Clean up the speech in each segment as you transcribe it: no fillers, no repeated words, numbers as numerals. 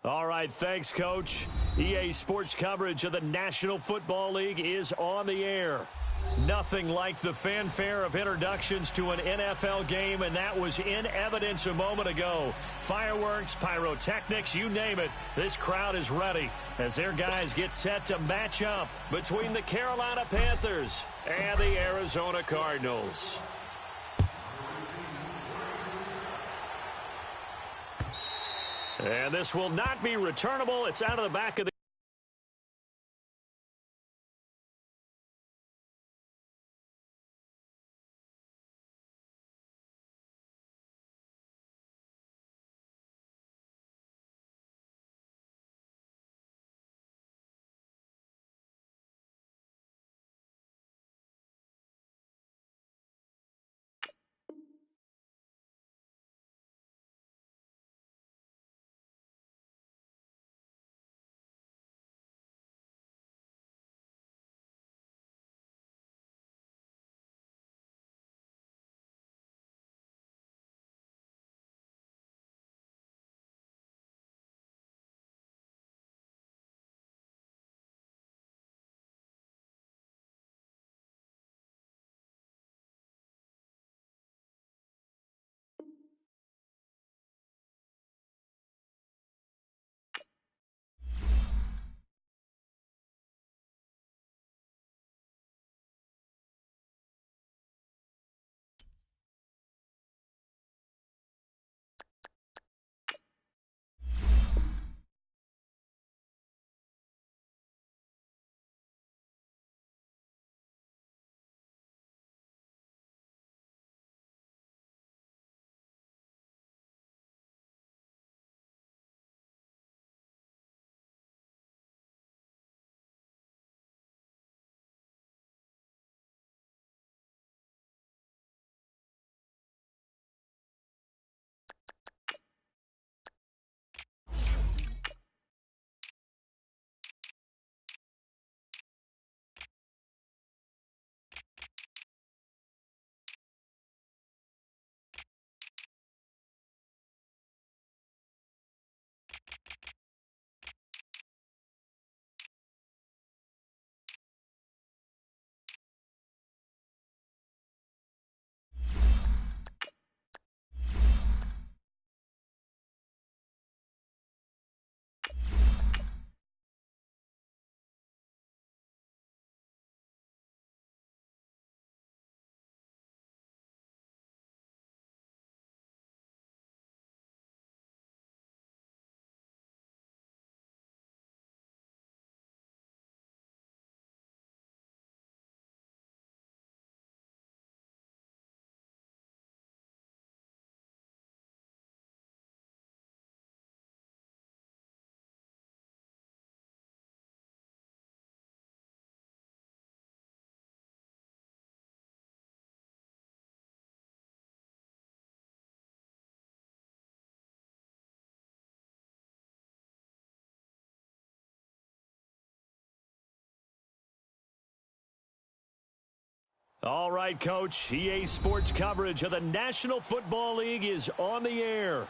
All right, thanks, Coach. EA Sports coverage of the National Football League is on the air. Nothing like the fanfare of introductions to an NFL game, and that was in evidence a moment ago. Fireworks, pyrotechnics, you name it. This crowd is ready as their guys get set to match up between the Carolina Panthers and the Arizona Cardinals. And this will not be returnable. It's out of the back of the... All right, Coach. EA Sports coverage of the National Football League is on the air.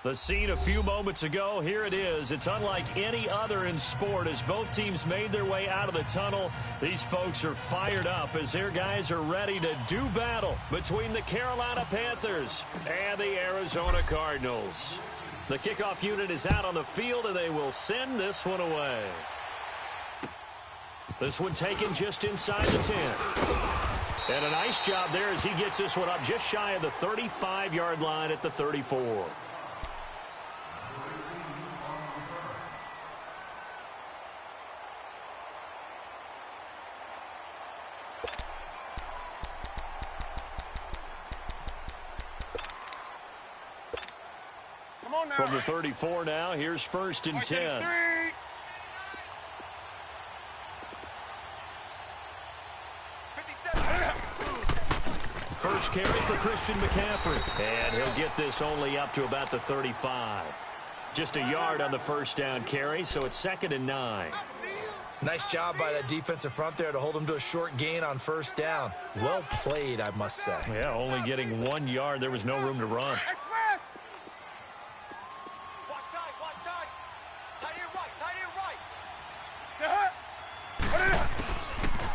The scene a few moments ago, here it is. It's unlike any other in sport as both teams made their way out of the tunnel. These folks are fired up as their guys are ready to do battle between the Carolina Panthers and the Arizona Cardinals. The kickoff unit is out on the field, and they will send this one away. This one taken just inside the 10. And a nice job there as he gets this one up just shy of the 35-yard line at the 34. From the 34 now, here's 1st and 10. First carry for Christian McCaffrey. And he'll get this only up to about the 35. Just a yard on the first down carry, so it's 2nd and 9. Nice job by that defensive front there to hold him to a short gain on first down. Well played, I must say. Yeah, only getting 1 yard. There was no room to run.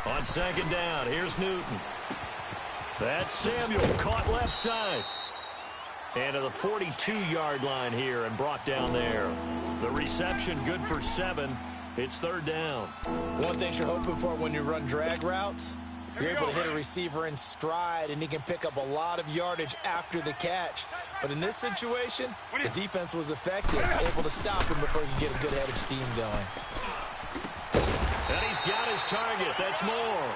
On second down, here's Newton. That's Samuel, caught left side. And to the 42-yard line here and brought down there. The reception good for 7. It's third down. One thing you're hoping for when you run drag routes, you're able to hit a receiver in stride, and he can pick up a lot of yardage after the catch. But in this situation, the defense was effective, able to stop him before he could get a good head of steam going. And he's got his target. That's Moore.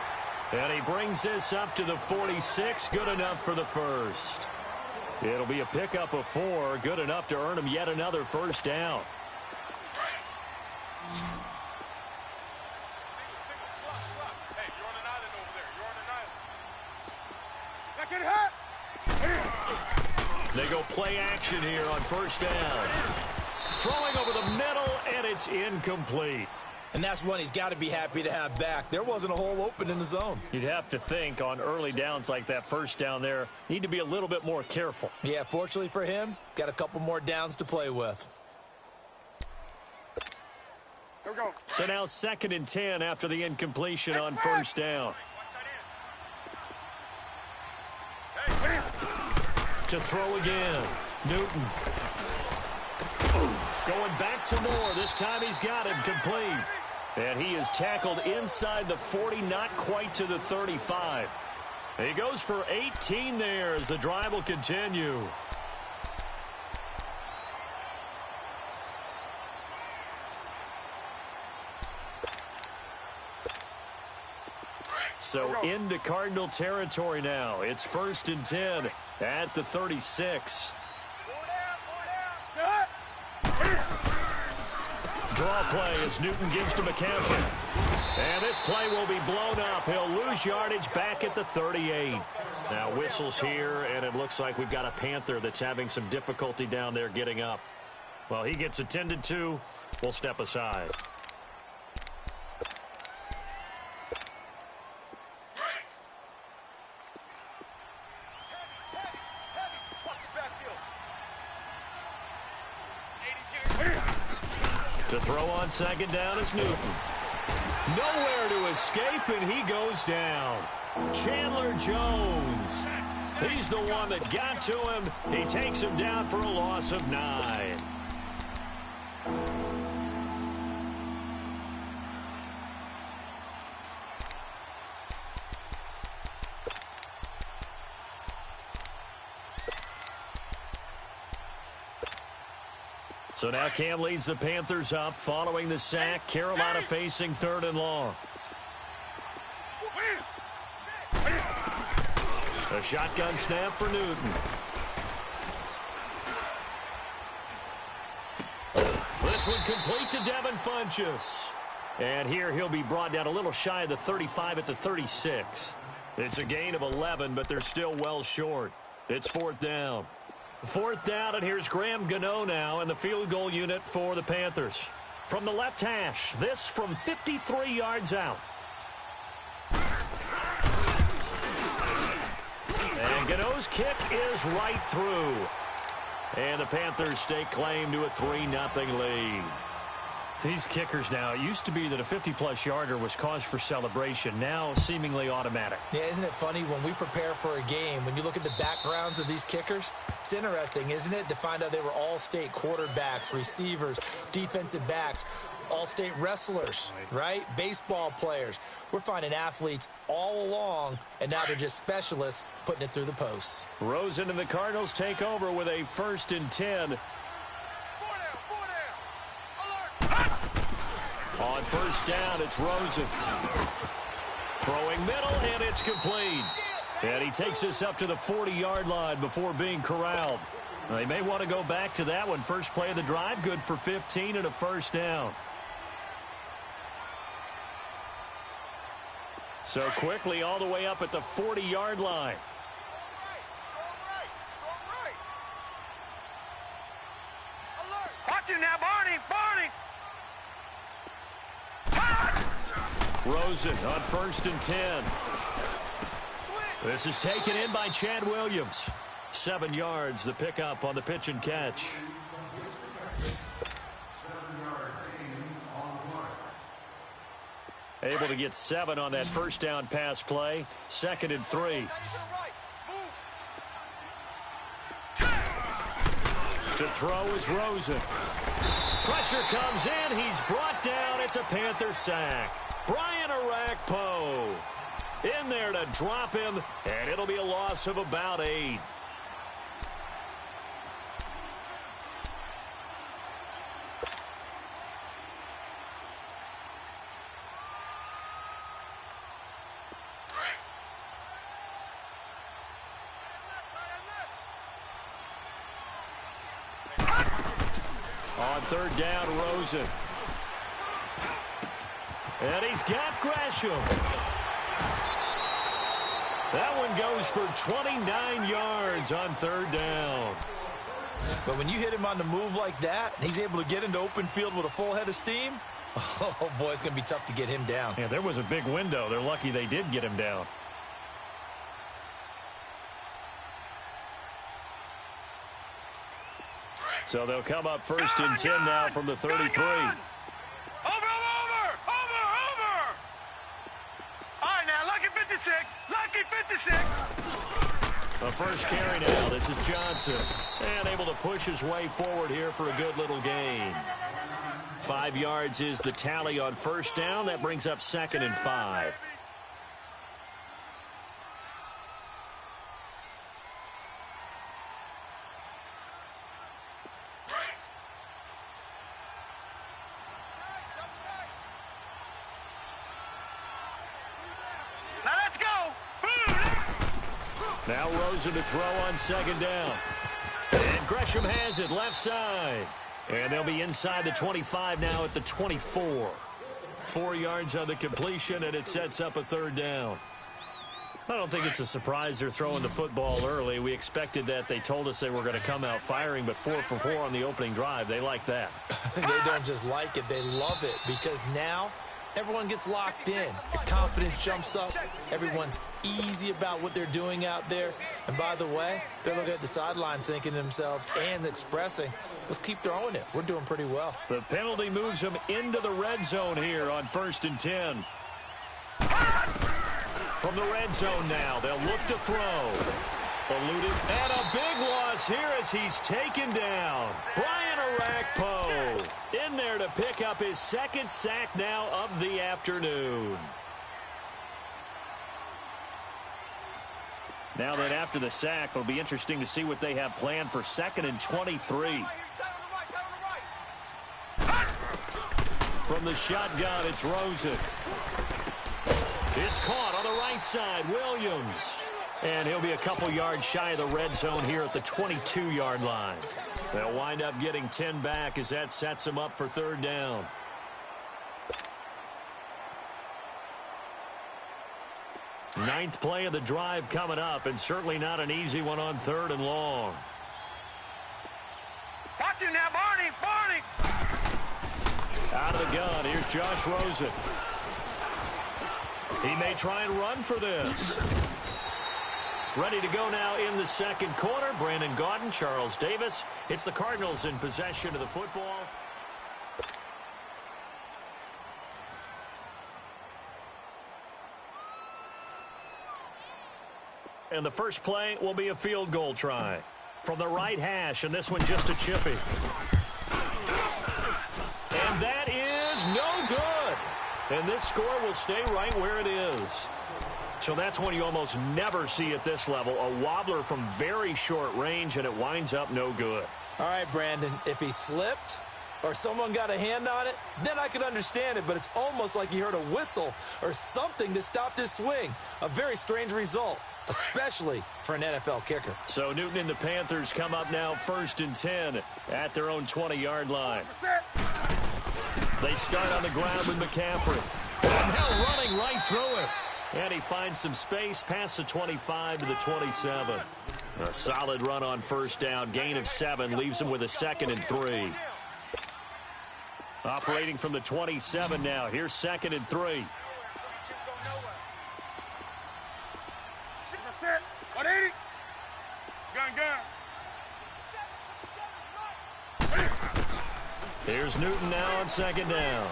And he brings this up to the 46. Good enough for the first. It'll be a pickup of 4. Good enough to earn him yet another first down. They go play action here on first down. Throwing over the middle, and it's incomplete. And that's one he's got to be happy to have back. There wasn't a hole open in the zone. You'd have to think on early downs like that first down there, need to be a little bit more careful. Yeah, fortunately for him, got a couple more downs to play with. Here we go. So now 2nd and 10 after the incompletion on first down. To throw again. Newton. Going back to Moore. This time he's got him complete. And he is tackled inside the 40, not quite to the 35. He goes for 18 there as the drive will continue. So into Cardinal territory now. It's 1st and 10 at the 36. Draw play as Newton gives to McCaffrey. And this play will be blown up. He'll lose yardage back at the 38. Now whistles here, and it looks like we've got a Panther that's having some difficulty down there getting up. Well, he gets attended to. We'll step aside. To throw on second down is Newton. Nowhere to escape, and he goes down. Chandler Jones. He's the one that got to him. He takes him down for a loss of 9. So now Cam leads the Panthers up following the sack. Carolina facing 3rd and long. A shotgun snap for Newton. This one complete to Devin Funchess. And here he'll be brought down a little shy of the 35 at the 36. It's a gain of 11, but they're still well short. It's 4th down. 4th down, and here's Graham Gano now in the field goal unit for the Panthers. From the left hash, this from 53 yards out. And Gano's kick is right through. And the Panthers stake claim to a 3-0 lead. These kickers now, it used to be that a 50-plus yarder was cause for celebration. Now seemingly automatic. Yeah, isn't it funny when we prepare for a game, when you look at the backgrounds of these kickers, it's interesting, isn't it, to find out they were all-state quarterbacks, receivers, defensive backs, all-state wrestlers, right? Baseball players. We're finding athletes all along, and now they're just specialists putting it through the posts. Rosen and the Cardinals take over with a 1st and 10. On first down, it's Rosen. Throwing middle, and it's complete. And he takes this up to the 40-yard line before being corralled. They may want to go back to that one. First play of the drive, good for 15 and a first down. So quickly all the way up at the 40-yard line. Watch it now, Barney! Barney! Rosen on 1st and 10. This is taken in by Chad Williams. 7 yards, the pickup on the pitch and catch. Able to get 7 on that first down pass play. 2nd and 3. To throw is Rosen. Pressure comes in. He's brought down. It's a Panther sack. Brian Arakpo in there to drop him, and it'll be a loss of about 8. On 3rd down, Rosen. And he's got Gresham. That one goes for 29 yards on 3rd down. But when you hit him on the move like that, and he's able to get into open field with a full head of steam, oh, boy, it's going to be tough to get him down. Yeah, there was a big window. They're lucky they did get him down. So they'll come up 1st and 10 now from the 33. Over! All right, now, lucky 56. Lucky 56. The first carry now. This is Johnson. And able to push his way forward here for a good little gain. 5 yards is the tally on 1st down. That brings up 2nd and 5. Now let's go. Now Rosen to throw on 2nd down. And Gresham has it left side. And they'll be inside the 25 now at the 24. 4 yards on the completion, and it sets up a 3rd down. I don't think it's a surprise they're throwing the football early. We expected that. They told us they were going to come out firing, but 4 for 4 on the opening drive. They like that. They don't just like it. They love it because now everyone gets locked in. Your confidence jumps up. Everyone's easy about what they're doing out there. And by the way, they're looking at the sideline thinking to themselves and expressing, let's keep throwing it. We're doing pretty well. The penalty moves them into the red zone here on 1st and 10. From the red zone now, they'll look to throw. Eluded, and a big loss here as he's taken down. Brian Arakpo in there to pick up his 2nd sack now of the afternoon. Now that after the sack, it'll be interesting to see what they have planned for 2nd and 23. From the shotgun, it's Rosen. It's caught on the right side, Williams. And he'll be a couple yards shy of the red zone here at the 22-yard line. They'll wind up getting 10 back as that sets them up for 3rd down. Ninth play of the drive coming up, and certainly not an easy one on 3rd and long. Watch him now, Barney. Barney. Out of the gun, here's Josh Rosen. He may try and run for this. Ready to go now in the 2nd quarter. Brandon Gaudin, Charles Davis. It's the Cardinals in possession of the football. And the first play will be a field goal try. From the right hash, and this one just a chippy. And that is no good. And this score will stay right where it is. So that's one you almost never see at this level. A wobbler from very short range, and it winds up no good. All right, Brandon, if he slipped or someone got a hand on it, then I could understand it. But it's almost like you heard a whistle or something that stopped his swing. A very strange result, especially for an NFL kicker. So Newton and the Panthers come up now 1st and 10 at their own 20-yard line. They start on the ground with McCaffrey. And now running right through it. And he finds some space past the 25 to the 27. A solid run on 1st down. Gain of 7 leaves him with a 2nd and 3. Operating from the 27 now. Here's 2nd and 3. That's it. 180. Gun. Here's Newton now on 2nd down.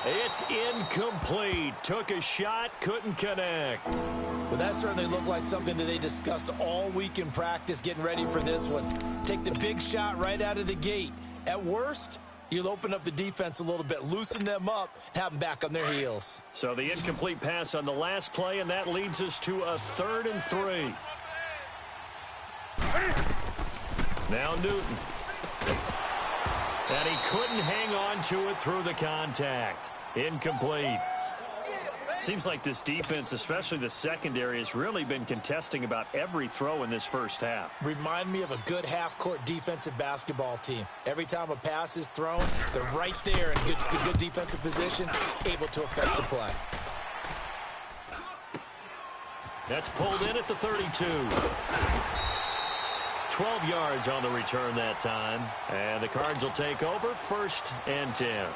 It's incomplete. Took a shot, couldn't connect. Well, that certainly looked like something that they discussed all week in practice getting ready for this one. Take the big shot right out of the gate. At worst, you'll open up the defense a little bit, loosen them up, and have them back on their heels. So the incomplete pass on the last play, and that leads us to a 3rd and 3. Now Newton. And he couldn't hang on to it through the contact. Incomplete. Seems like this defense, especially the secondary, has really been contesting about every throw in this first half. Remind me of a good half-court defensive basketball team. Every time a pass is thrown, they're right there in good defensive position, able to affect the play. That's pulled in at the 32. 12 yards on the return that time. And the Cards will take over 1st and 10.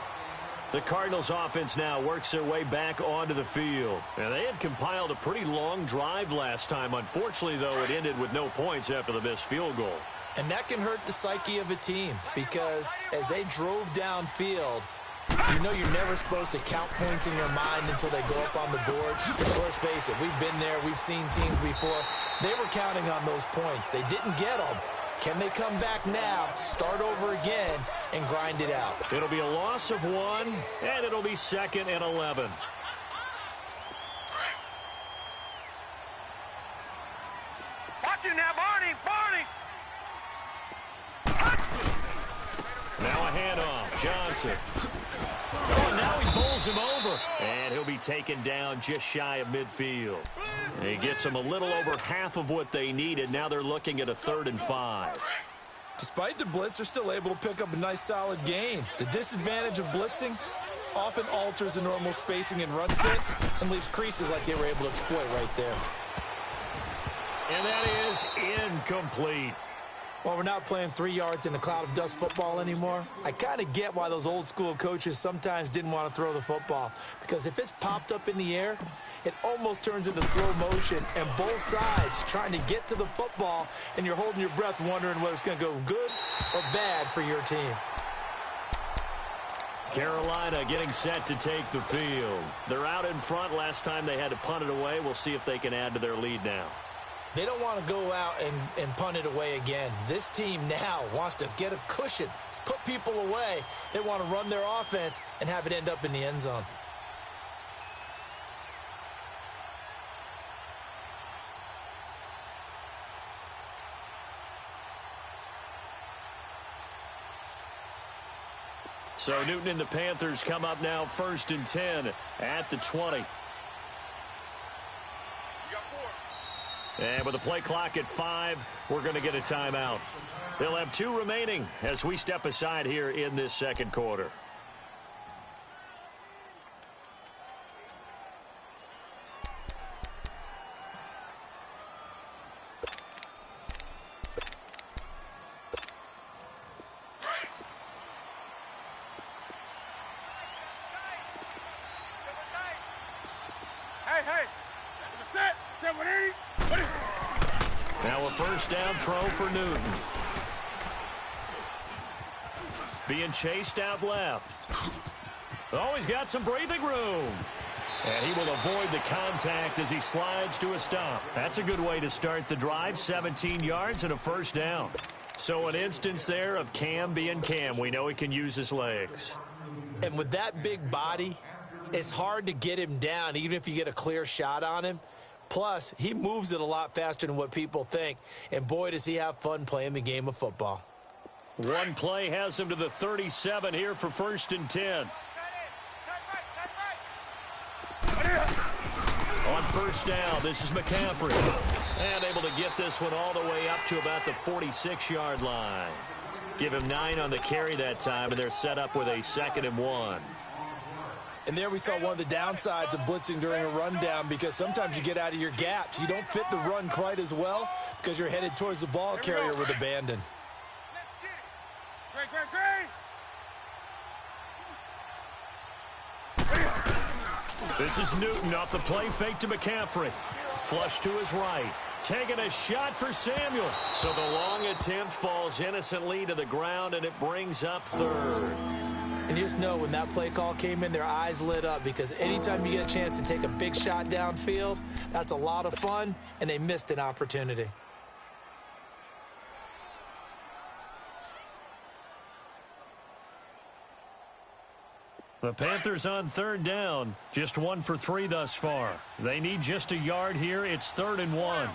The Cardinals offense now works their way back onto the field. And they had compiled a pretty long drive last time. Unfortunately, though, it ended with no points after the missed field goal. And that can hurt the psyche of a team because as they drove downfield, you know you're never supposed to count points in your mind until they go up on the board. But let's face it, we've been there. We've seen teams before. They were counting on those points. They didn't get them. Can they come back now, start over again, and grind it out? It'll be a loss of 1, and it'll be 2nd and 11. Watch it now, Barney! Barney! Now a handoff. Johnson. Oh, now he bowls him over. And he'll be taken down just shy of midfield. He gets them a little over half of what they needed. Now they're looking at a 3rd and 5. Despite the blitz, they're still able to pick up a nice, solid gain. The disadvantage of blitzing often alters the normal spacing and run fits and leaves creases like they were able to exploit right there. And that is incomplete. While we're not playing 3 yards in a cloud of dust football anymore, I kind of get why those old school coaches sometimes didn't want to throw the football. Because if it's popped up in the air, it almost turns into slow motion, and both sides trying to get to the football, and you're holding your breath wondering whether it's going to go good or bad for your team. Carolina getting set to take the field. They're out in front. Last time they had to punt it away. We'll see if they can add to their lead now. They don't want to go out and punt it away again. This team now wants to get a cushion, put people away. They want to run their offense and have it end up in the end zone. So Newton and the Panthers come up now 1st and 10 at the 20. And with the play clock at 5, we're going to get a timeout. They'll have 2 remaining as we step aside here in this second quarter. Now a first down throw for Newton. Being chased out left. Oh, he's got some breathing room. And he will avoid the contact as he slides to a stop. That's a good way to start the drive. 17 yards and a first down. So an instance there of Cam being Cam. We know he can use his legs. And with that big body, it's hard to get him down, even if you get a clear shot on him. Plus, he moves it a lot faster than what people think. And boy, does he have fun playing the game of football. One play has him to the 37 here for 1st and 10. On first down, this is McCaffrey. And able to get this one all the way up to about the 46-yard line. Give him 9 on the carry that time, and they're set up with a 2nd and 1. And there we saw one of the downsides of blitzing during a rundown, because sometimes you get out of your gaps. You don't fit the run quite as well because you're headed towards the ball carrier with abandon. This is Newton off the play fake to McCaffrey. Flush to his right. Taking a shot for Samuel. So the long attempt falls innocently to the ground, and it brings up 3rd. And you just know when that play call came in, their eyes lit up, because anytime you get a chance to take a big shot downfield, that's a lot of fun, and they missed an opportunity. The Panthers on third down, just 1 for 3 thus far. They need just a yard here. It's 3rd and 1.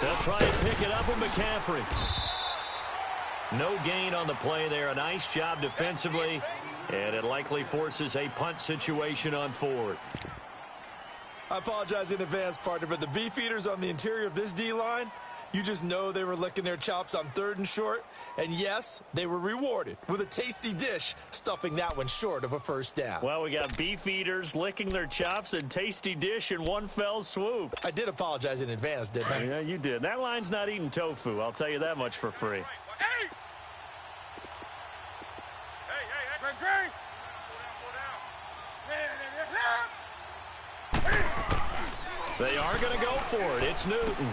They'll try and pick it up with McCaffrey. No gain on the play there. A nice job defensively, and it likely forces a punt situation on 4th. I apologize in advance, partner, but the beefeaters on the interior of this D-line, you just know they were licking their chops on 3rd and short. And yes, they were rewarded with a tasty dish, stuffing that one short of a first down. Well, we got beef eaters licking their chops and tasty dish in one fell swoop. I did apologize in advance, didn't I? Yeah, you did. That line's not eating tofu. I'll tell you that much for free. Hey! Hey! Greg! They are going to go for it. It's Newton.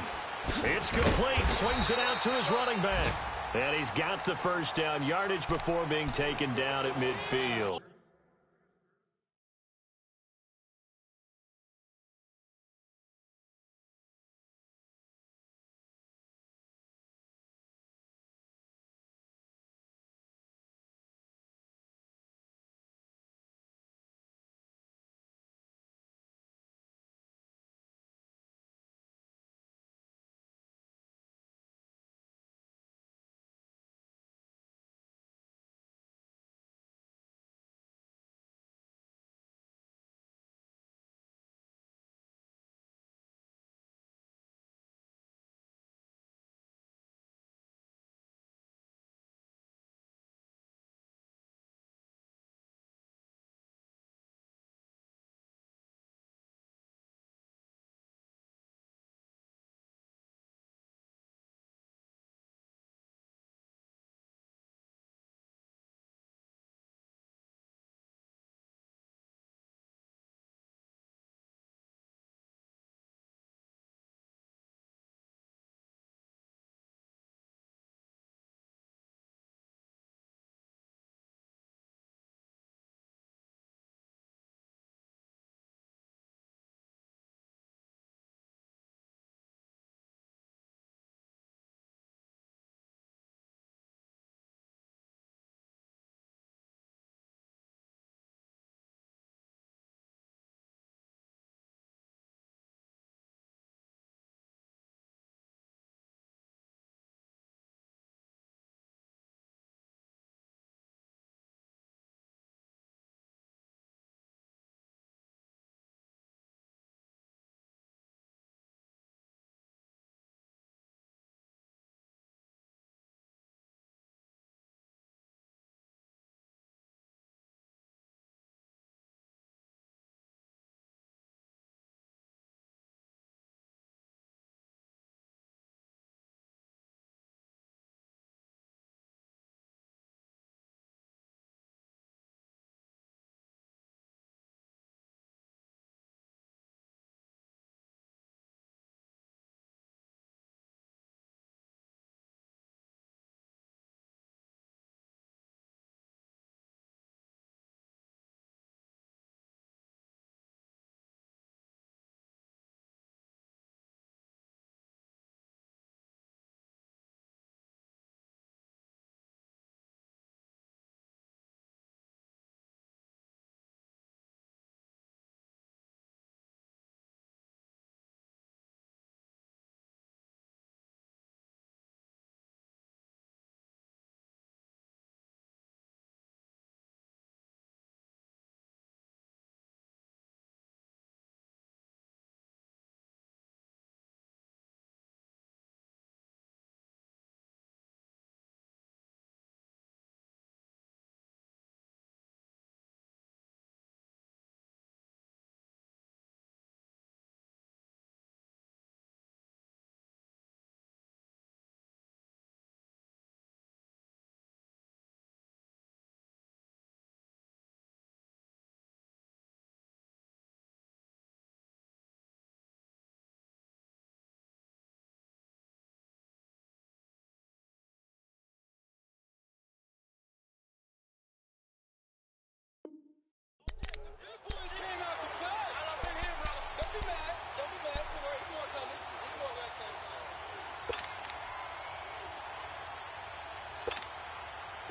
It's complete. Swings it out to his running back. And he's got the first down, yardage before being taken down at midfield.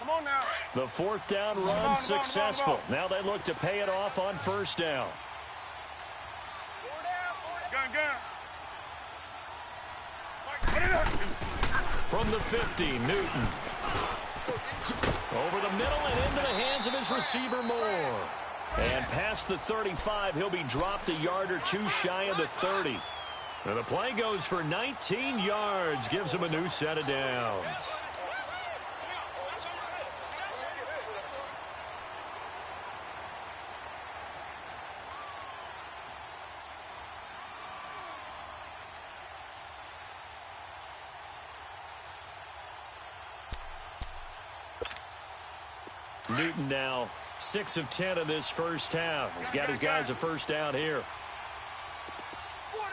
Come on now. The fourth down run successful. Now they look to pay it off on first down. Gun. From the 50, Newton. Over the middle and into the hands of his receiver, Moore. And past the 35, he'll be dropped a yard or two shy of the 30. And the play goes for 19 yards, gives him a new set of downs. Newton now 6 of 10 in this first half. He's got his guys a first down here. 4 down,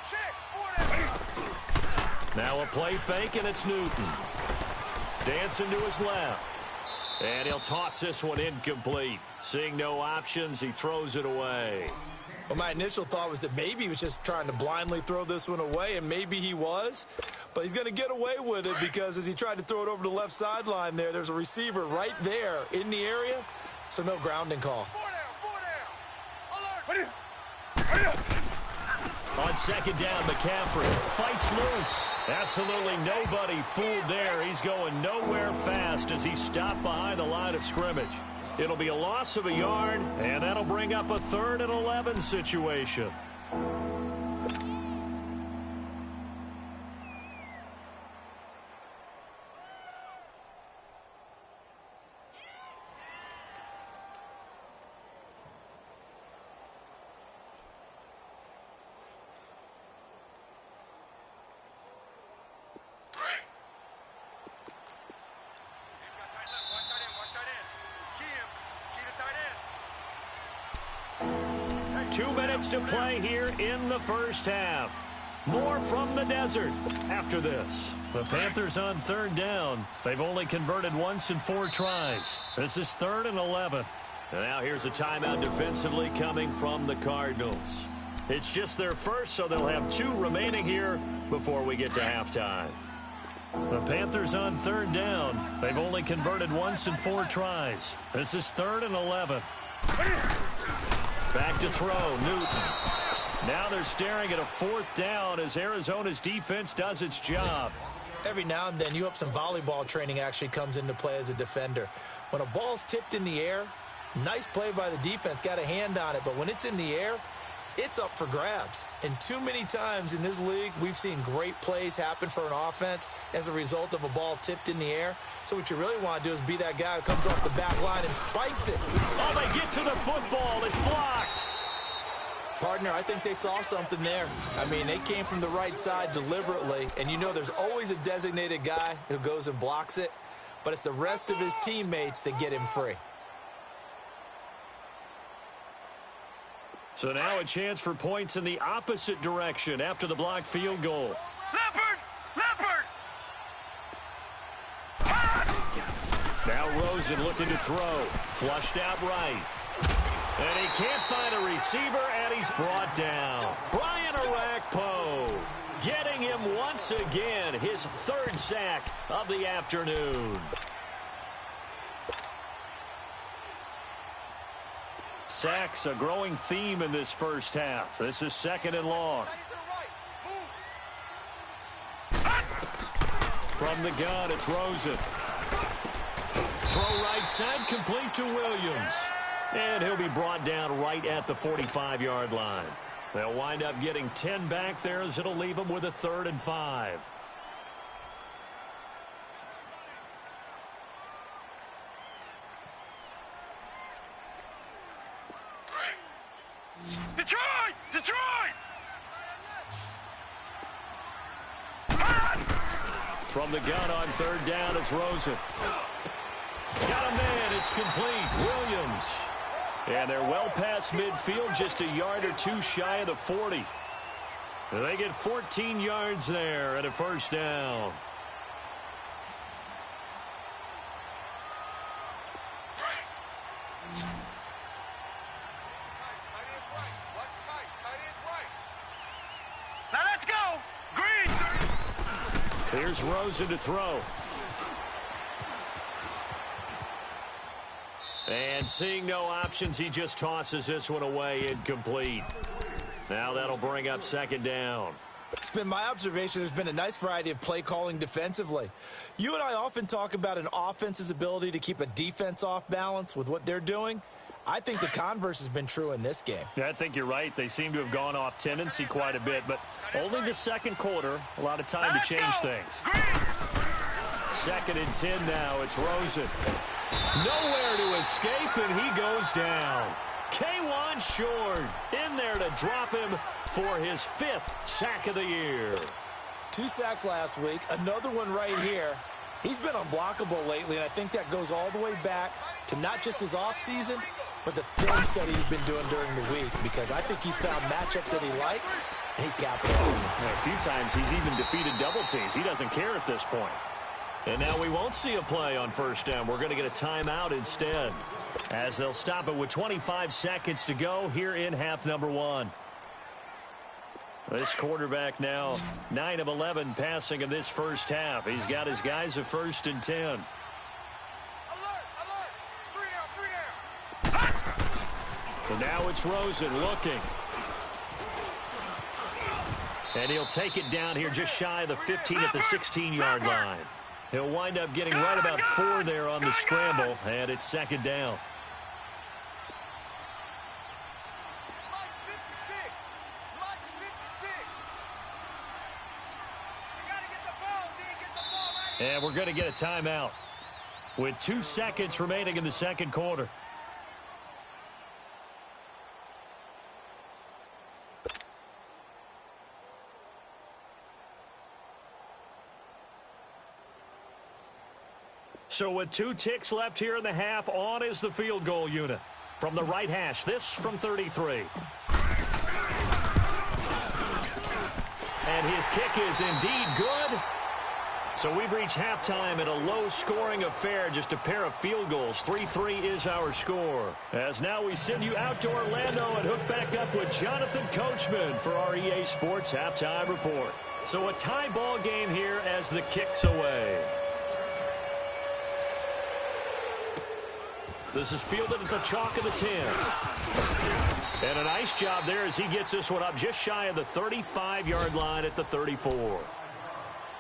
check, 4 down. Now a play fake, and it's Newton. Dancing to his left. And he'll toss this one incomplete. Seeing no options, he throws it away. Well, my initial thought was that maybe he was just trying to blindly throw this one away, and maybe he was. But he's going to get away with it because as he tried to throw it over the left sideline there's a receiver right there in the area, so no grounding call. 4 down. Alert. On second down, McCaffrey fights loose. Absolutely nobody fooled there. He's going nowhere fast as he stopped behind the line of scrimmage. It'll be a loss of a yard, and that'll bring up a 3rd and 11 situation. To play here in the first half. More from the desert after this. The Panthers on 3rd down. They've only converted once in 4 tries. This is 3rd and 11. And now here's a timeout defensively coming from the Cardinals. It's just their first, so they'll have 2 remaining here before we get to halftime. The Panthers on 3rd down. They've only converted once in 4 tries. This is 3rd and 11. Back to throw, Newton. Now they're staring at a 4th down as Arizona's defense does its job. Every now and then, you hope some volleyball training actually comes into play as a defender. When a ball's tipped in the air, nice play by the defense, got a hand on it, but when it's in the air, it's up for grabs. And too many times in this league, we've seen great plays happen for an offense as a result of a ball tipped in the air. So what you really want to do is be that guy who comes off the back line and spikes it. Oh, they get to the football. It's blocked. Partner, I think they saw something there. I mean, they came from the right side deliberately, and you know there's always a designated guy who goes and blocks it, but it's the rest of his teammates that get him free. So now a chance for points in the opposite direction after the blocked field goal. Leopard! Now Rosen looking to throw. Flushed out right. And he can't find a receiver, and he's brought down. Brian Arakpo getting him once again, his 3rd sack of the afternoon. Sacks, a growing theme in this first half. This is 2nd and long. From the gun, it's Rosen. Throw right side, complete to Williams. And he'll be brought down right at the 45-yard line. They'll wind up getting 10 back there as it'll leave them with a 3rd and 5. Detroit! From the gun on 3rd down, it's Rosen. Got a man, it's complete. Williams. And they're well past midfield, just a yard or 2 shy of the 40. They get 14 yards there and a first down. Now let's go! Green! Here's Rosen to throw. And seeing no options, he just tosses this one away, incomplete. Now that'll bring up second down. It's been my observation there's been a nice variety of play calling defensively. You and I often talk about an offense's ability to keep a defense off balance with what they're doing. I think the converse has been true in this game. Yeah, I think you're right. They seem to have gone off tendency quite a bit, but only the second quarter, a lot of time to change things. 2nd and 10 now. It's Rosen. Nowhere to escape, and he goes down. K1 Short in there to drop him for his 5th sack of the year. 2 sacks last week, another one right here. He's been unblockable lately, and I think that goes all the way back to not just his offseason, but the film study he's been doing during the week, because I think he's found matchups that he likes, and he's capitalizing. A few times he's even defeated double teams. He doesn't care at this point. And now we won't see a play on first down. We're going to get a timeout instead, as they'll stop it with 25 seconds to go here in half number 1. This quarterback now 9 of 11 passing in this first half. He's got his guys at 1st and 10. Alert! 3 down! And now it's Rosen looking. And he'll take it down here just shy of the 15 at the 16-yard line. He'll wind up getting right about 4 there on the scramble, and it's 2nd down. And we're going to get a timeout with 2 seconds remaining in the second quarter. So with 2 ticks left here in the half, on is the field goal unit. From the right hash, this from 33. And his kick is indeed good. So we've reached halftime in a low-scoring affair, just a pair of field goals. 3-3 is our score. As now we send you out to Orlando and hook back up with Jonathan Coachman for our EA Sports Halftime Report. So a tie ball game here as the kick's away. This is fielded at the chalk of the 10. And a nice job there as he gets this one up just shy of the 35-yard line at the 34.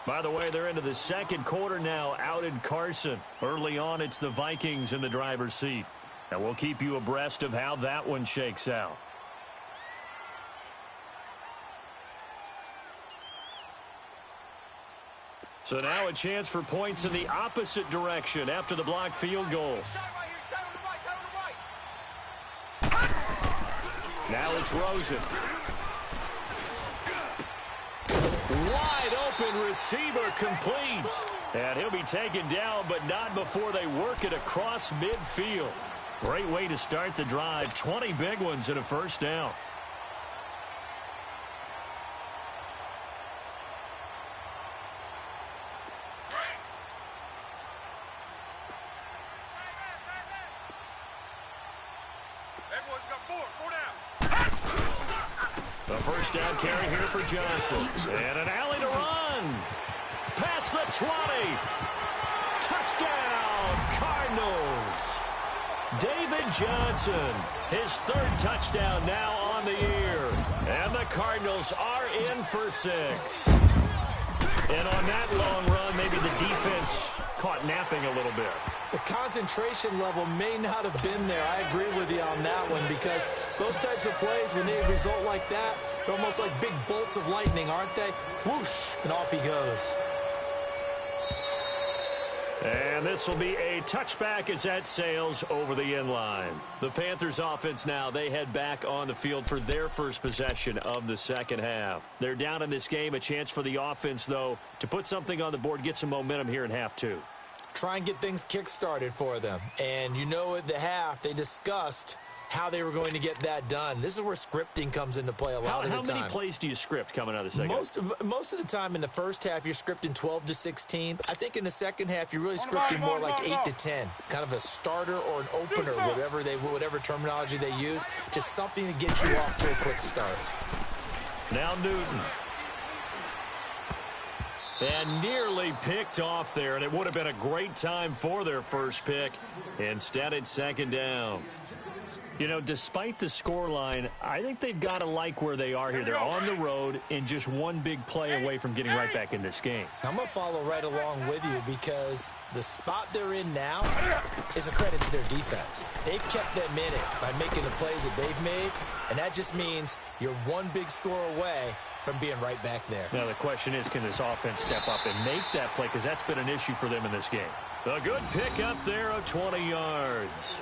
By the way, they're into the second quarter now out in Carson. Early on, it's the Vikings in the driver's seat. And we'll keep you abreast of how that one shakes out. So now a chance for points in the opposite direction after the blocked field goal. Now it's Rosen. Wide open receiver complete. And he'll be taken down, but not before they work it across midfield. Great way to start the drive. 20 big ones and a first down. The first down carry here for Johnson. And an alley to run. Past the 20. Touchdown, Cardinals. David Johnson, his 3rd touchdown now on the year. And the Cardinals are in for 6. And on that long run, maybe the defense caught napping a little bit. The concentration level may not have been there. I agree with you on that one, because those types of plays, when they result like that, they're almost like big bolts of lightning, aren't they? Whoosh, and off he goes. And this will be a touchback as that sails over the end line. The Panthers offense now, they head back on the field for their first possession of the second half. They're down in this game. A chance for the offense, though, to put something on the board, get some momentum here in half 2. Try and get things kick-started for them. And you know at the half, they discussed how they were going to get that done. This is where scripting comes into play a lot of the time. How many plays do you script coming out of the second? Most of the time in the first half, you're scripting 12 to 16. I think in the second half, you're really scripting more like 8 to 10. Kind of a starter or an opener, whatever terminology they use. Just something to get you off to a quick start. Now Newton. And nearly picked off there, and it would have been a great time for their first pick. Instead, it's second down. You know, despite the scoreline, I think they've got to like where they are here. They're on the road and just one big play away from getting right back in this game. I'm going to follow right along with you because the spot they're in now is a credit to their defense. They've kept them in it by making the plays that they've made, and that just means you're one big score away from being right back there. Now, the question is, can this offense step up and make that play? Because that's been an issue for them in this game. A good pick up there of 20 yards.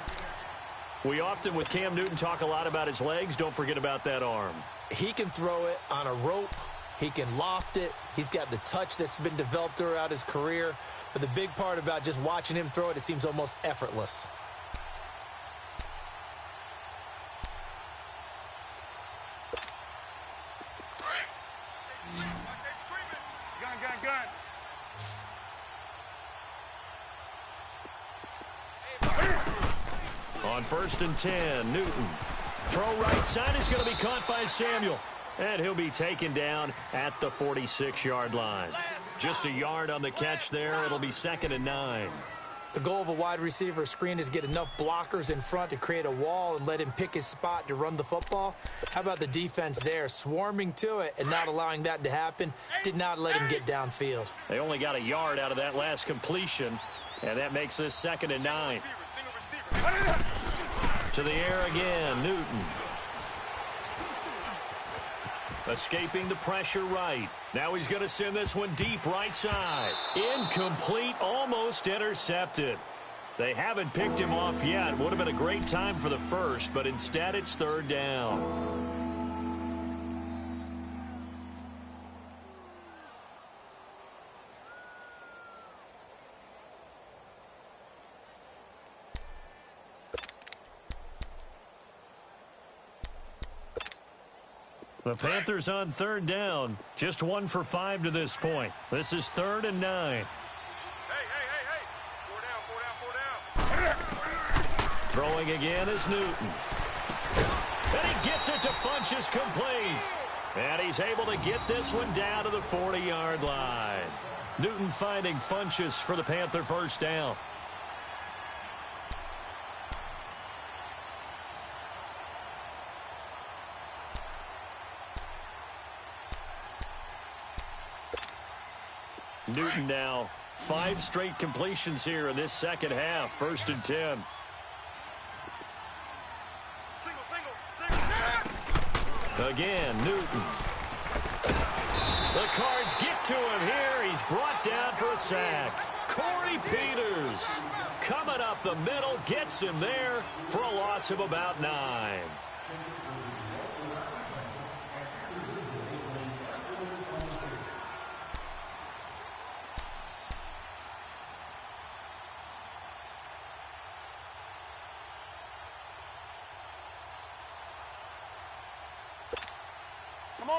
We often, with Cam Newton, talk a lot about his legs. Don't forget about that arm. He can throw it on a rope. He can loft it. He's got the touch that's been developed throughout his career. But the big part about just watching him throw it, it seems almost effortless. Gun. On 1st and 10, Newton. Throw right side is going to be caught by Samuel. And he'll be taken down at the 46-yard line. Just a yard on the catch there. It'll be 2nd and 9. The goal of a wide receiver screen is get enough blockers in front to create a wall and let him pick his spot to run the football. How about the defense there, swarming to it and not allowing that to happen? Did not let him get downfield. They only got a yard out of that last completion, and that makes this 2nd and 9. To the air again, Newton. Escaping the pressure right. Now he's going to send this one deep right side. Incomplete, almost intercepted. They haven't picked him off yet. Would have been a great time for the first, but instead it's 3rd down. The Panthers on 3rd down. Just 1 for 5 to this point. This is 3rd and 9. Hey. 4 down. Throwing again is Newton. And he gets it to Funchess complete. And he's able to get this one down to the 40-yard line. Newton finding Funchess for the Panther first down. Newton now 5 straight completions here in this second half. 1st and 10. Again, Newton. The Cards get to him here. He's brought down for a sack. Corey Peters coming up the middle, gets him there for a loss of about 9.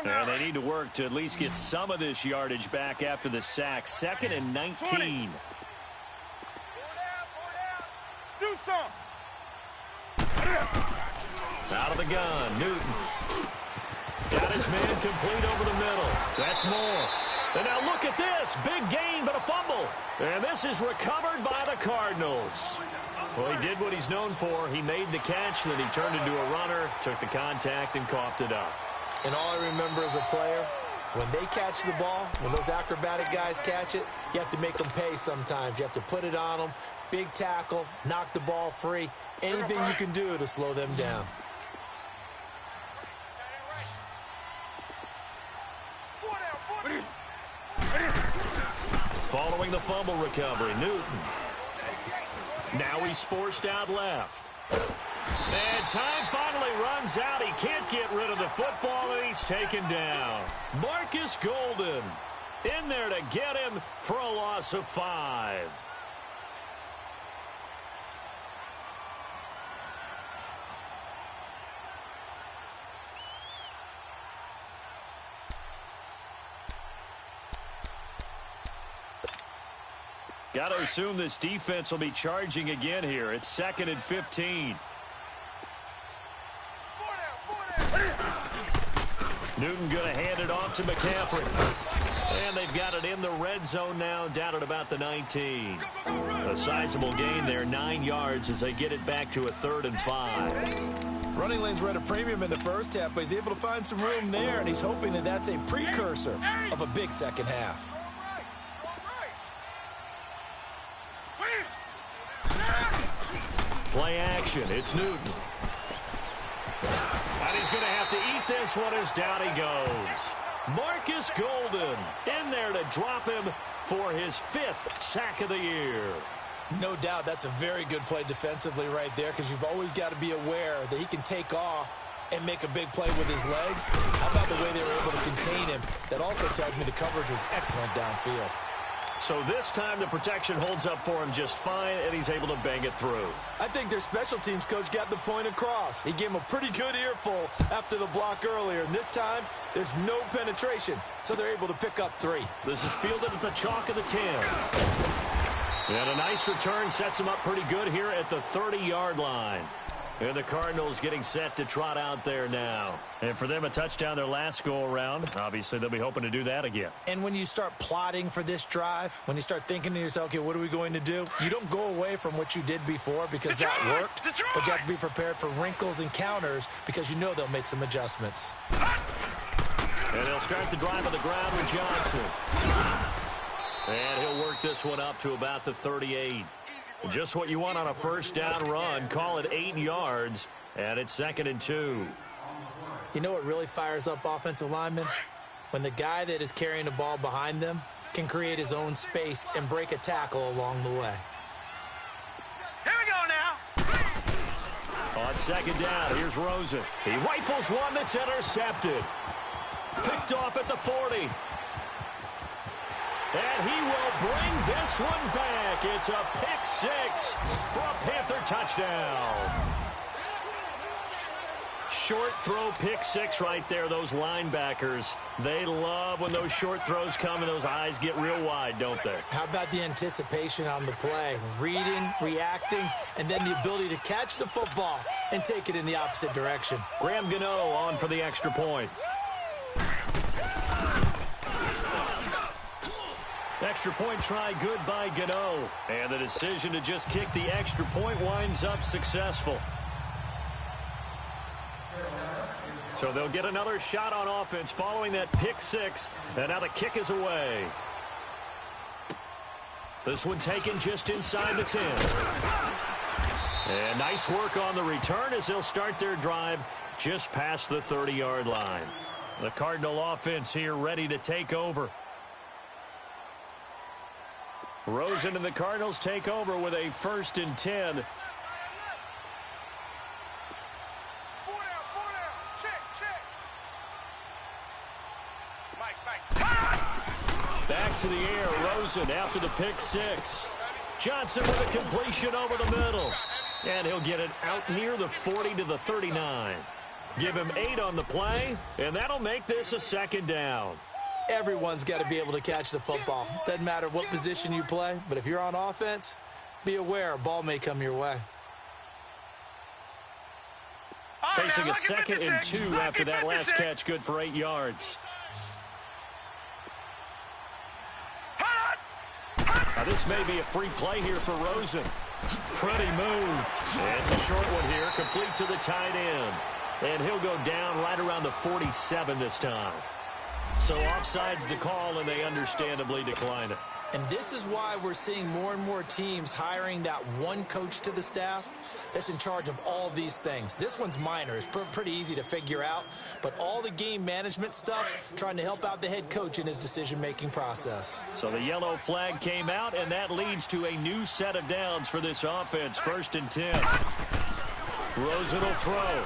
And they need to work to at least get some of this yardage back after the sack. 2nd and 19. 4 down. Do some. Out of the gun, Newton. Got his man complete over the middle. That's more. And now look at this. Big gain, but a fumble. And this is recovered by the Cardinals. Well, he did what he's known for. He made the catch, then he turned into a runner, took the contact, and coughed it up. And all I remember as a player, when they catch the ball, when those acrobatic guys catch it, you have to make them pay sometimes. You have to put it on them, big tackle, knock the ball free, anything you can do to slow them down. Following the fumble recovery, Newton. Now he's forced out left. And time finally runs out. He can't get rid of the football, and he's taken down. Marcus Golden in there to get him for a loss of 5. Got to assume this defense will be charging again here. It's 2nd and 15. Newton going to hand it off to McCaffrey. And they've got it in the red zone now, down at about the 19. A sizable gain there, 9 yards as they get it back to a 3rd and 5. Running lanes were at a premium in the first half, but he's able to find some room there, and he's hoping that that's a precursor of a big second half. Play action. It's Newton. And he's going to have to eat this one as down he goes. Marcus Golden in there to drop him for his 5th sack of the year. No doubt that's a very good play defensively right there, because you've always got to be aware that he can take off and make a big play with his legs. How about the way they were able to contain him? That also tells me the coverage was excellent downfield. So this time the protection holds up for him just fine, and he's able to bang it through. I think their special teams coach got the point across. He gave him a pretty good earful after the block earlier, and this time there's no penetration, so they're able to pick up 3. This is fielded at the chalk of the 10. And a nice return sets him up pretty good here at the 30-yard line. And the Cardinals getting set to trot out there now. And for them, a touchdown their last go-around. Obviously, they'll be hoping to do that again. And when you start plotting for this drive, when you start thinking to yourself, okay, what are we going to do? You don't go away from what you did before because that worked. But you have to be prepared for wrinkles and counters because you know they'll make some adjustments. And they'll start the drive on the ground with Johnson. And he'll work this one up to about the 38. Just what you want on a first down run. Call it 8 yards, and it's 2nd and 2. You know what really fires up offensive linemen? When the guy that is carrying the ball behind them can create his own space and break a tackle along the way. Here we go now. On 2nd down, here's Rosen. He rifles one that's intercepted. Picked off at the 40. And he will bring this one back. It's a pick 6 for a Panther touchdown. Short throw pick 6 right there. Those linebackers, they love when those short throws come and those eyes get real wide, don't they? How about the anticipation on the play? Reading, reacting, and then the ability to catch the football and take it in the opposite direction. Graham Gano on for the extra point. Extra point try good by Gano. And the decision to just kick the extra point winds up successful. So they'll get another shot on offense following that pick 6. And now the kick is away. This one taken just inside the 10. And nice work on the return as they'll start their drive just past the 30-yard line. The Cardinal offense here ready to take over. Rosen and the Cardinals take over with a 1st and 10. 4 down. Check. Mike. Back to the air, Rosen after the pick 6. Johnson with a completion over the middle. And he'll get it out near the 40 to the 39. Give him 8 on the play, and that'll make this a 2nd down. Everyone's got to be able to catch the football. Doesn't matter what position you play, but if you're on offense, be aware a ball may come your way. Facing a 2nd and 2 after that last catch, good for 8 yards. Now this may be a free play here for Rosen. Pretty move. It's a short one here, complete to the tight end. And he'll go down right around the 47 this time. So offside's the call, and they understandably decline it. And this is why we're seeing more and more teams hiring that one coach to the staff that's in charge of all these things. This one's minor. It's pretty easy to figure out. But all the game management stuff, trying to help out the head coach in his decision-making process. So the yellow flag came out, and that leads to a new set of downs for this offense. 1st and 10. Rosen will throw.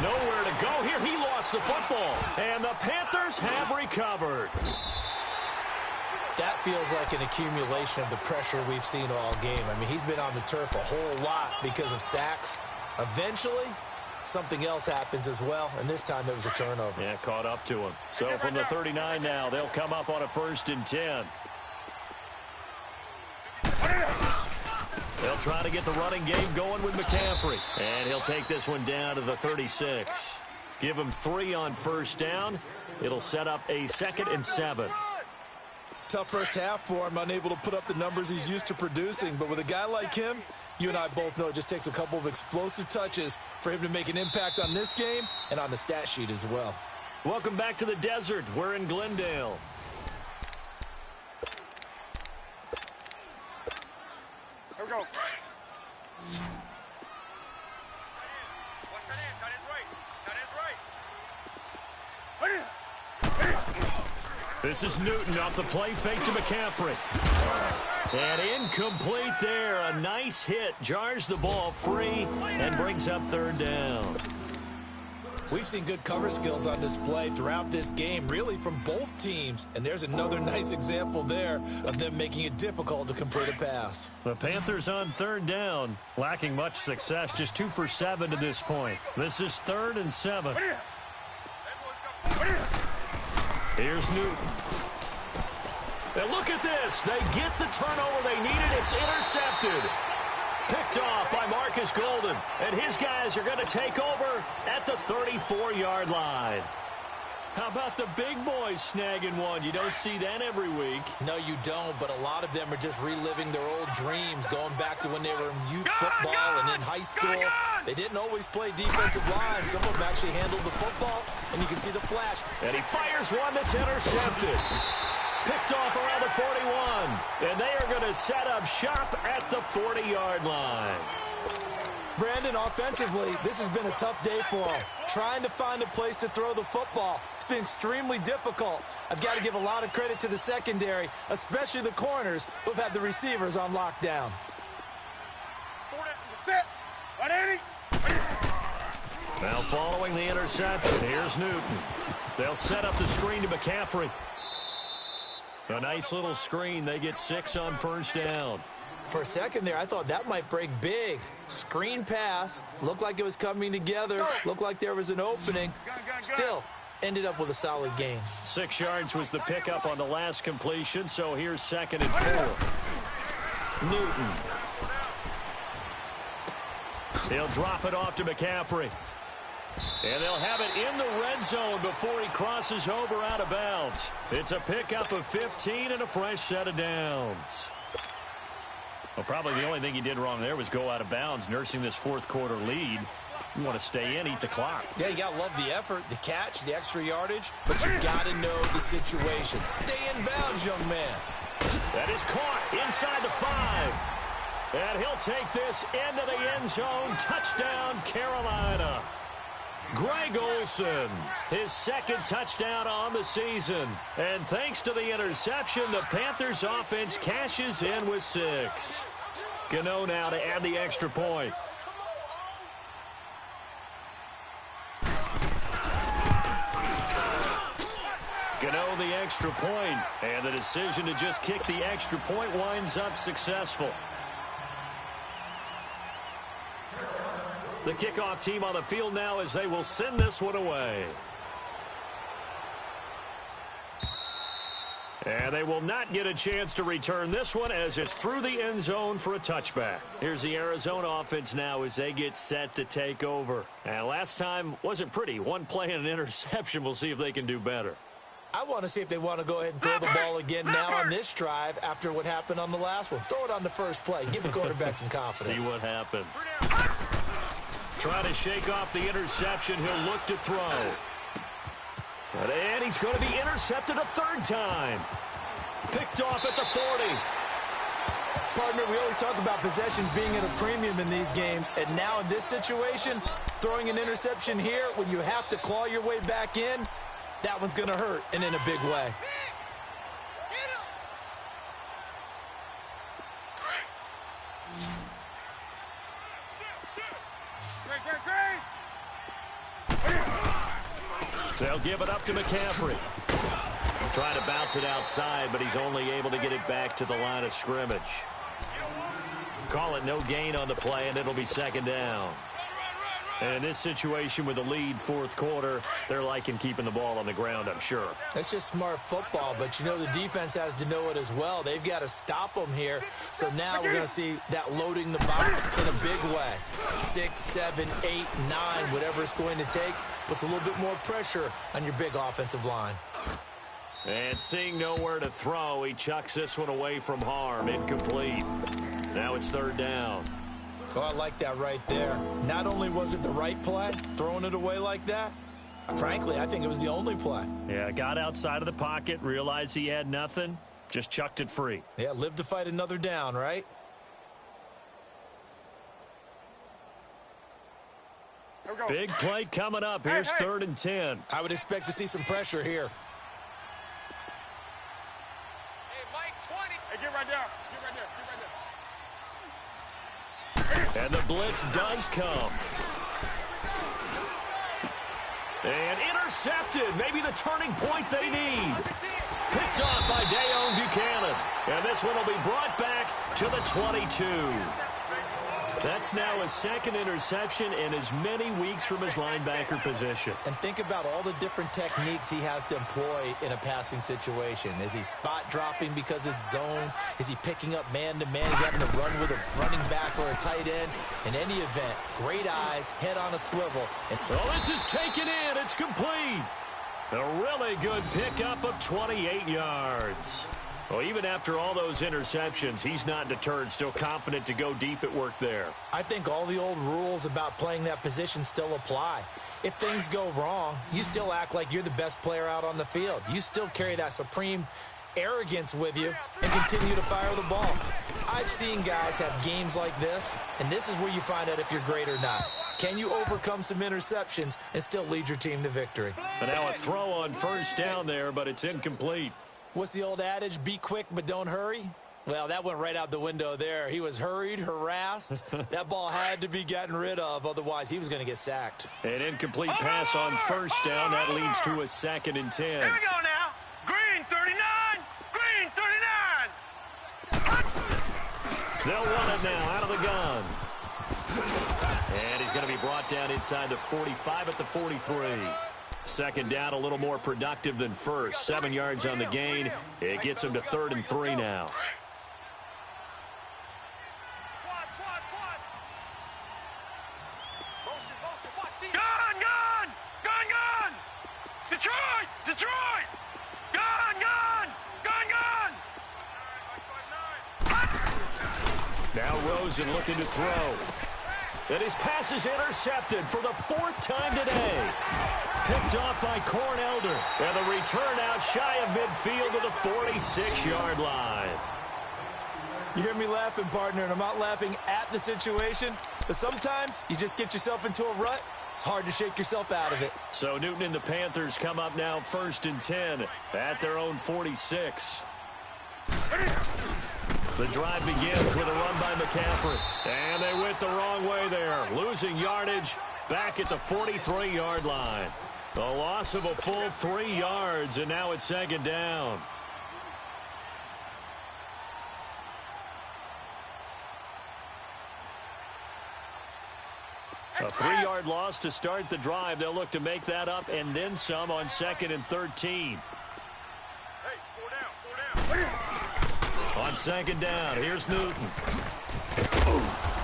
Nowhere to go here. He lost the football. And the Panthers have recovered. That feels like an accumulation of the pressure we've seen all game. I mean, he's been on the turf a whole lot because of sacks. Eventually, something else happens as well, and this time it was a turnover. Yeah, caught up to him. So from the 39 now, they'll come up on a 1st and 10. They'll try to get the running game going with McCaffrey. And he'll take this one down to the 36. Give him 3 on 1st down. It'll set up a 2nd and 7. Tough first half for him, unable to put up the numbers he's used to producing. But with a guy like him, you and I both know it just takes a couple of explosive touches for him to make an impact on this game and on the stat sheet as well. Welcome back to the desert. We're in Glendale. Here we go. This is Newton off the play fake to McCaffrey. And incomplete there. A nice hit. Jars the ball free and brings up 3rd down. We've seen good cover skills on display throughout this game, really from both teams. And there's another nice example there of them making it difficult to complete a pass. The Panthers on 3rd down, lacking much success, just 2 for 7 to this point. This is 3rd and 7. Here's Newton. And look at this. They get the turnover they needed. It's intercepted. Picked off by Marcus Golden. And his guys are going to take over at the 34-yard line. How about the big boys snagging one? You don't see that every week. No, you don't, but a lot of them are just reliving their old dreams, going back to when they were in youth football and in high school. They didn't always play defensive line. Some of them actually handled the football, and you can see the flash. And he fires one that's intercepted. Picked off around the 41. And they are going to set up shop at the 40-yard line. Brandon, offensively, this has been a tough day for him. Trying to find a place to throw the football. It's been extremely difficult. I've got to give a lot of credit to the secondary, especially the corners who've had the receivers on lockdown. Now following the interception, here's Newton. They'll set up the screen to McCaffrey. A nice little screen. They get 6 on 1st down. For a second there, I thought that might break big. Screen pass. Looked like it was coming together. Looked like there was an opening. Still, ended up with a solid gain. 6 yards was the pickup on the last completion, so here's 2nd and 4. Newton. He'll drop it off to McCaffrey. And they'll have it in the red zone before he crosses over out of bounds. It's a pickup of 15 and a fresh set of downs. Well, probably the only thing he did wrong there was go out of bounds, nursing this 4th quarter lead. You want to stay in, eat the clock. Yeah, you got to love the effort, the catch, the extra yardage, but you got to know the situation. Stay in bounds, young man. That is caught inside the 5. And he'll take this into the end zone. Touchdown, Carolina. Greg Olsen, his 2nd touchdown on the season. And thanks to the interception, the Panthers offense cashes in with 6. Gano now to add the extra point. Gano the extra point, and the decision to just kick the extra point winds up successful. The kickoff team on the field now as they will send this one away. And they will not get a chance to return this one as it's through the end zone for a touchback. Here's the Arizona offense now as they get set to take over. And last time wasn't pretty. One play and an interception. We'll see if they can do better. I want to see if they want to go ahead and throw the ball again now on this drive after what happened on the last one. Throw it on the first play. Give the quarterback some confidence. See what happens. Trying to shake off the interception. He'll look to throw. And he's going to be intercepted a 3rd time. Picked off at the 40. Partner, we always talk about possessions being at a premium in these games. And now in this situation, throwing an interception here when you have to claw your way back in, that one's going to hurt, and in a big way. They'll give it up to McCaffrey. Trying to bounce it outside, but he's only able to get it back to the line of scrimmage. Call it no gain on the play, and it'll be 2nd down. And in this situation with the lead 4th quarter, they're liking keeping the ball on the ground, I'm sure. That's just smart football, but you know the defense has to know it as well. They've got to stop them here. So now we're going to see that loading the box in a big way. 6, 7, 8, 9, whatever it's going to take. puts a little bit more pressure on your big offensive line. And seeing nowhere to throw, he chucks this one away from harm. Incomplete. Now it's third down. Oh, I like that right there. Not only was it the right play, throwing it away like that, frankly, I think it was the only play. Yeah, got outside of the pocket, realized he had nothing, just chucked it free. Yeah, live to fight another down, right? Big play coming up. Here's third and 10. I would expect to see some pressure here. Hey, Mike, 20. Hey, get right there. Get right there. And the blitz does come. And intercepted. Maybe the turning point they need. Picked off by Dayon Buchanan. And this one will be brought back to the 22. That's now his second interception in as many weeks from his linebacker position. And think about all the different techniques he has to employ in a passing situation. Is he spot dropping because it's zone? Is he picking up man-to-man? Is he having to run with a running back or a tight end? In any event, great eyes, head on a swivel. And well, this is taken in. It's complete. A really good pickup of 28 yards. Well, even after all those interceptions, he's not deterred, still confident to go deep at work there. I think all the old rules about playing that position still apply. If things go wrong, you still act like you're the best player out on the field. You still carry that supreme arrogance with you and continue to fire the ball. I've seen guys have games like this, and this is where you find out if you're great or not. Can you overcome some interceptions and still lead your team to victory? And now a throw on first down there, but it's incomplete. What's the old adage? Be quick, but don't hurry? Well, that went right out the window there. He was hurried, harassed. That ball had to be gotten rid of, otherwise he was going to get sacked. An incomplete pass on first down. That leads to a second and 10. Here we go now. Green 39. Green 39. They'll run it now out of the gun. And he's going to be brought down inside the 45 at the 43. Second down, a little more productive than first. 7 yards on the gain. It gets him to 3rd and 3 now. Gun, gun. Gun, gun. Detroit. Detroit. Gun, gun. Gun, gun. Now Rosen looking to throw. And his pass is intercepted for the 4th time today. Picked off by Cornelder. And the return out shy of midfield to the 46-yard line. You hear me laughing, partner, and I'm not laughing at the situation, but sometimes you just get yourself into a rut. It's hard to shake yourself out of it. So Newton and the Panthers come up now 1st and 10 at their own 46. The drive begins with a run by McCaffrey. And they went the wrong way there, losing yardage back at the 43-yard line. The loss of a full 3 yards, and now it's 2nd down. A 3-yard loss to start the drive. They'll look to make that up and then some on 2nd and 13. On 2nd down, here's Newton.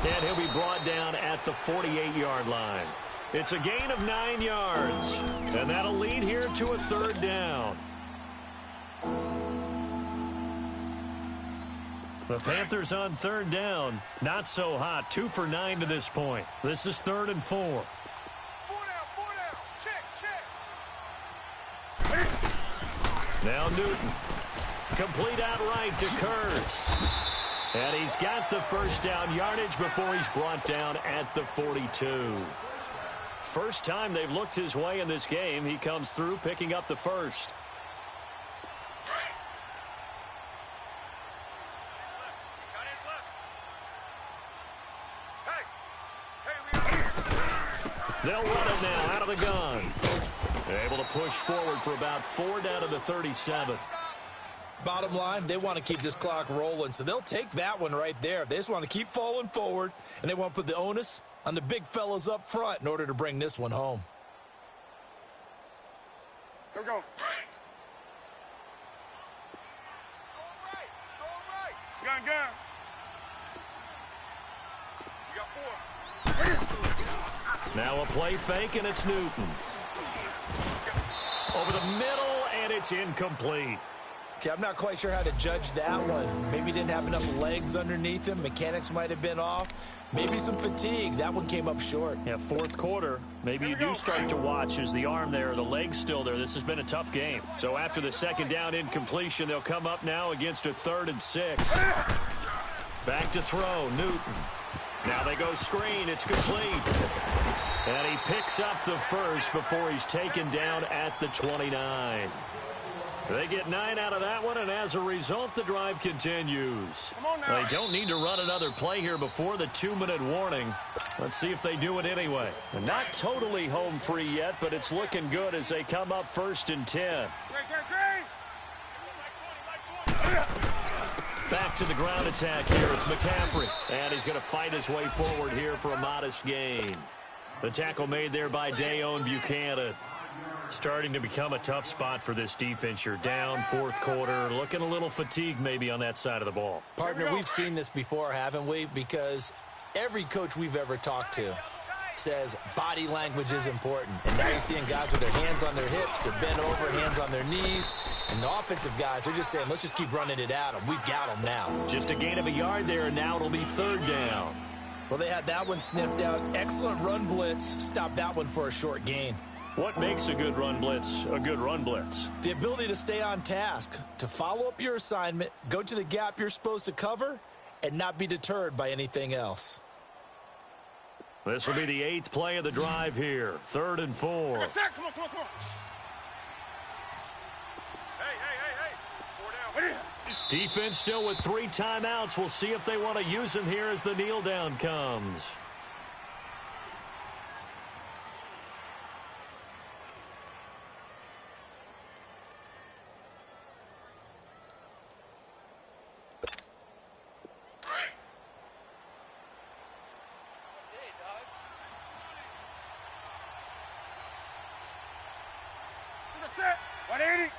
And he'll be brought down at the 48-yard line. It's a gain of 9 yards. And that'll lead here to a 3rd down. The Panthers on 3rd down. Not so hot. 2 for 9 to this point. This is 3rd and 4. 4 down. Check. Now Newton. Complete outright to Kurz. And he's got the first down yardage before he's brought down at the 42. First time they've looked his way in this game. He comes through picking up the first. They'll run it now out of the gun. Able to push forward for about 4 down to the 37. Bottom line, they want to keep this clock rolling, so they'll take that one right there. They just want to keep falling forward, and they want to put the onus on the big fellas up front in order to bring this one home. Here we go. Gun, gun. You got 4. Now a play fake, and it's Newton. Over the middle, and it's incomplete. Okay, I'm not quite sure how to judge that one. Maybe he didn't have enough legs underneath him. Mechanics might have been off. Maybe some fatigue. That one came up short. Yeah, fourth quarter. Maybe you do start to watch as the arm there, the leg's still there. This has been a tough game. So after the second down incompletion, they'll come up now against a 3rd and 6. Back to throw, Newton. Now they go screen. It's complete. And he picks up the first before he's taken down at the 29. They get 9 out of that one, and as a result, the drive continues. They don't need to run another play here before the 2-minute warning. Let's see if they do it anyway. And not totally home free yet, but it's looking good as they come up 1st and 10. Back to the ground attack here. It's McCaffrey, and he's going to fight his way forward here for a modest gain. The tackle made there by Dayon Buchanan. Starting to become a tough spot for this defense. You're down 4th quarter, looking a little fatigued maybe on that side of the ball. Partner, we've seen this before, haven't we? Because every coach we've ever talked to says body language is important. And now you're seeing guys with their hands on their hips, they're bent over, hands on their knees. And the offensive guys are just saying, let's just keep running it at them. We've got them now. Just a gain of a yard there, and now it'll be 3rd down. Well, they had that one sniffed out. Excellent run blitz. Stop that one for a short gain. What makes a good run blitz a good run blitz? The ability to stay on task, to follow up your assignment, go to the gap you're supposed to cover, and not be deterred by anything else. This will be the 8th play of the drive here. 3rd and 4. Come on. Hey. 4 down. Defense still with 3 timeouts. We'll see if they want to use them here as the kneel down comes. Set. 180.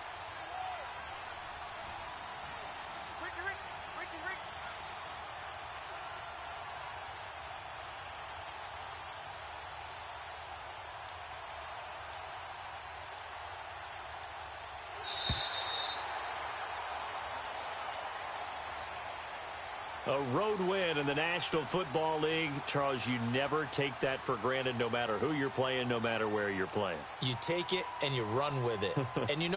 A road win in the National Football League. Charles, you never take that for granted no matter who you're playing, no matter where you're playing. You take it and you run with it. And you know